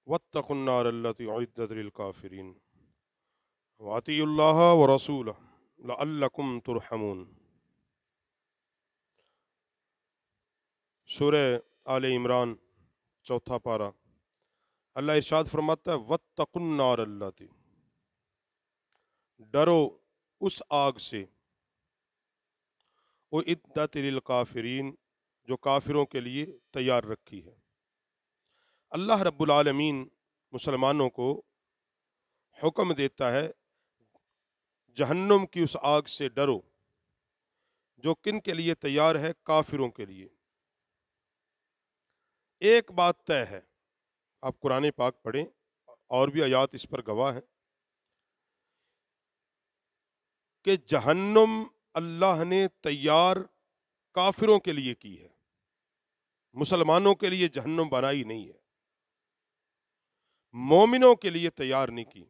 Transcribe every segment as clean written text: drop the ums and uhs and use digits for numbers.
वत्तक़ुन नार अल्लती उइद्दत लिलकाफ़िरीन वअतियुल्लाह व रसूलहु लअल्लकुम तुरहमून। सूरह आले इमरान चौथा पारा। अल्लाह इरशाद फरमाता है वत्तक़ुन नार अल्लती, डरो उस आग से, उइद्दत लिलकाफ़िरीन, जो काफिरों के लिए तैयार रखी है। अल्लाह रब्बुल आलमीन मुसलमानों को हुक्म देता है जहन्नुम की उस आग से डरो जो किन के लिए तैयार है, काफिरों के लिए। एक बात तय है, आप कुरान पाक पढ़ें, और भी आयात इस पर गवाह है कि जहन्नुम अल्लाह ने तैयार काफिरों के लिए की है, मुसलमानों के लिए जहन्नुम बनाई नहीं है, मोमिनों के लिए तैयार नहीं की।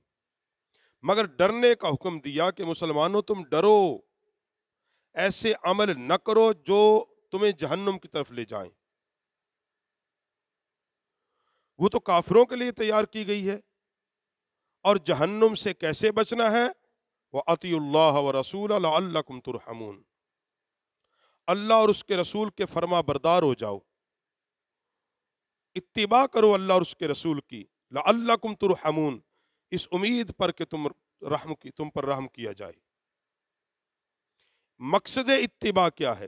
मगर डरने का हुक्म दिया कि मुसलमानों तुम डरो, ऐसे अमल न करो जो तुम्हें जहन्नुम की तरफ ले जाएं। वो तो काफिरों के लिए तैयार की गई है। और जहन्नुम से कैसे बचना है? वह अतियुल्लाह व रसूल लअल्लकुम तुरहमून, अल्लाह और उसके रसूल के फर्मा बरदार हो जाओ, इत्तिबा करो अल्लाह और उसके रसूल की, लअल्लकुम तुरहमून, इस उम्मीद पर कि तुम पर रहम किया जाए। मकसद इत्तिबा क्या है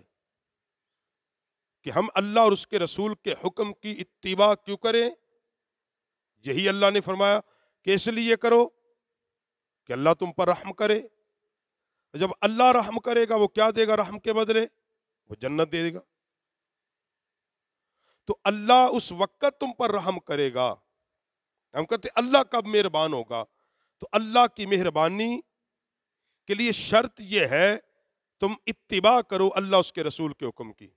कि हम अल्लाह और उसके रसूल के हुक्म की इत्तिबा क्यों करें? यही अल्लाह ने फरमाया कि इसलिए करो कि अल्लाह तुम पर रहम करे। जब अल्लाह रहम करेगा, वो क्या देगा रहम के बदले? वो जन्नत दे देगा। तो अल्लाह उस वक्त तुम पर रहम करेगा। हम कहते अल्लाह कब मेहरबान होगा? तो अल्लाह की मेहरबानी के लिए शर्त यह है तुम इत्तिबा करो अल्लाह उसके रसूल के हुक्म की।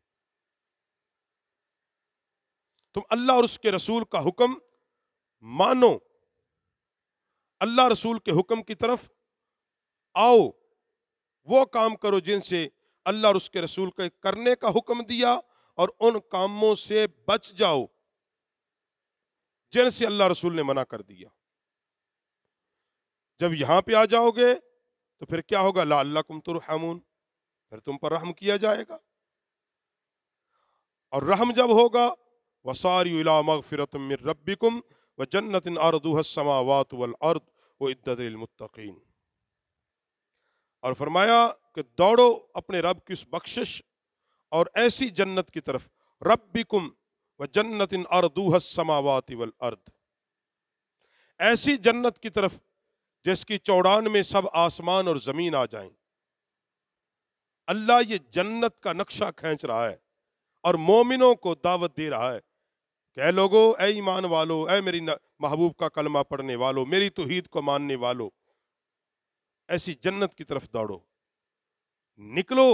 तुम अल्लाह और उसके रसूल का हुक्म मानो, अल्लाह रसूल के हुक्म की तरफ आओ, वो काम करो जिनसे अल्लाह और उसके रसूल के करने का हुक्म दिया, और उन कामों से बच जाओ जिनसे अल्लाह रसूल ने मना कर दिया। जब यहां पे आ जाओगे तो फिर क्या होगा? लअल्लकुम तुरहमून, फिर तुम पर रहम किया जाएगा। और रहम जब होगा, वसारियु इला मगफिरतिम मिर रब्बिकुम व जन्नतिन अर्दुहस समावातु वल अर्द उइद्दत लिल मुत्तकीन। और फरमाया कि दौड़ो अपने रब की उस बख्शिश और ऐसी जन्नत की तरफ, रब्बिकुम व जन्नतिन अर्दुहस समावाति वल अर्द, ऐसी जन्नत की तरफ जिसकी चौड़ान में सब आसमान और जमीन आ जाएं। अल्लाह ये जन्नत का नक्शा खींच रहा है और मोमिनों को दावत दे रहा है कि ऐ लोगो, ऐ ईमान वालो, ऐ मेरी महबूब का कलमा पढ़ने वालो, मेरी तौहीद को मानने वालो, ऐसी जन्नत की तरफ दौड़ो, निकलो,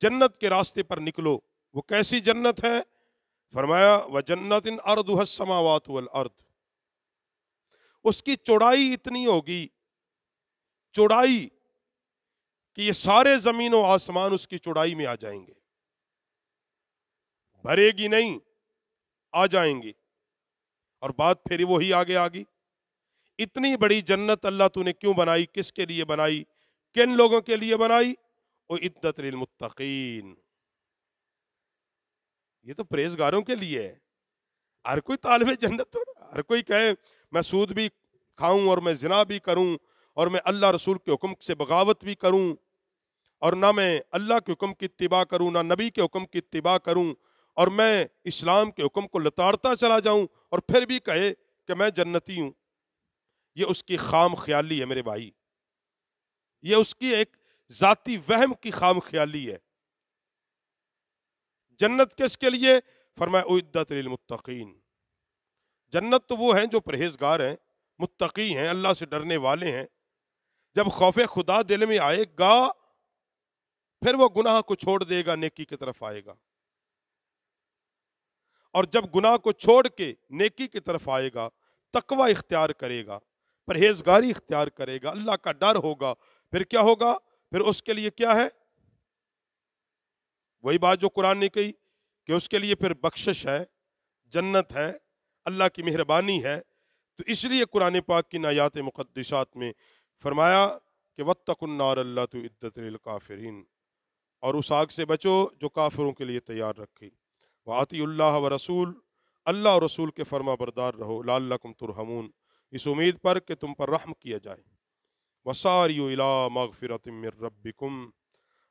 जन्नत के रास्ते पर निकलो। वो कैसी जन्नत है? फरमाया व जन्नतिन अर्दुहस समावातु वल अर्द, उसकी चौड़ाई इतनी होगी, चौड़ाई कि ये सारे जमीन और आसमान उसकी चौड़ाई में आ जाएंगे, भरेगी नहीं, आ जाएंगे। और बात फिर वही आगे आ गई, इतनी बड़ी जन्नत अल्लाह तूने क्यों बनाई, किसके लिए बनाई, किन लोगों के लिए बनाई? उइद्दत लिल मुत्तकीन, ये तो परहेजगारों के लिए है। हर कोई तालिबे जन्नत थोड़ा, हर कोई कहे मैं सूद भी खाऊं और मैं जिना भी करूं और मैं अल्लाह रसूल के हुक्म से बगावत भी करूं, और ना मैं अल्लाह के हुक्म की इत्तिबा करूं, ना नबी के हुक्म की इत्तिबा करूं, और मैं इस्लाम के हुक्म को लताड़ता चला जाऊं, और फिर भी कहे कि मैं जन्नती हूं। ये उसकी खाम ख्याली है मेरे भाई, ये उसकी एक जाती वहम की खाम ख्याली है। जन्नत किसके लिए? फरमाया उइद्दत लिल मुत्तकीन, जन्नत तो वो हैं जो परहेजगार हैं, मुत्तकी हैं, अल्लाह से डरने वाले हैं। जब खौफ खुदा दिल में आएगा, फिर वो गुनाह को छोड़ देगा, नेकी की तरफ आएगा। और जब गुनाह को छोड़ के नेकी की तरफ आएगा, तकवा इख्तियार करेगा, परहेजगारी इख्तियार करेगा, अल्लाह का डर होगा, फिर क्या होगा? फिर उसके लिए क्या है? वही बात जो कुरान ने कही कि उसके लिए फिर बख्शिश है, जन्नत है, اللہ کی مہربانی ہے، تو اس لیے قرآن پاک کی آیات مقدسات میں فرمایا کہ وَاتَّقُوا النَّارَ الَّتِي أُعِدَّتْ لِلْكَافِرِينَ، اور اس آگ سے بچو جو کافروں کے لیے تیار رکھی۔ وَأَطِیعُوا اللَّهَ وَرَسُولَهُ، اللہ اور رسول کے فرما بردار رہو، لعلکم ترحمون، اس امید پر کہ تم پر رحم کیا جائے۔ وَسَارِعُوا إِلَىٰ مَغْفِرَةٍ مِّن رَّبِّكُمْ،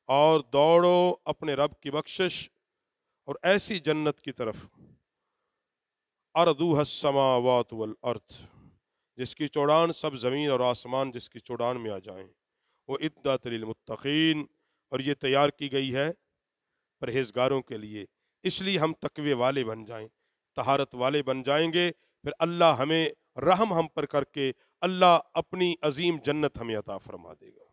اور دوڑو اپنے رب کی بخشش اور ایسی جنت کی طرف، عرضها السماوات والارض، جس کی چوڑان سب زمین اور آسمان جس کی چوڑان میں آ جائیں۔ وَإِدَّةٌ لِلْمُتَّقِينَ، اور یہ تیار کی گئی ہے پرہیزگاروں کے لیے، اس لیے ہم تقوی والے بن جائیں، طہارت والے بن جائیں گے، پھر اللہ ہمیں رحم ہم پر کر کے اللہ اپنی عظیم جنت ہمیں عطا فرما دے گا۔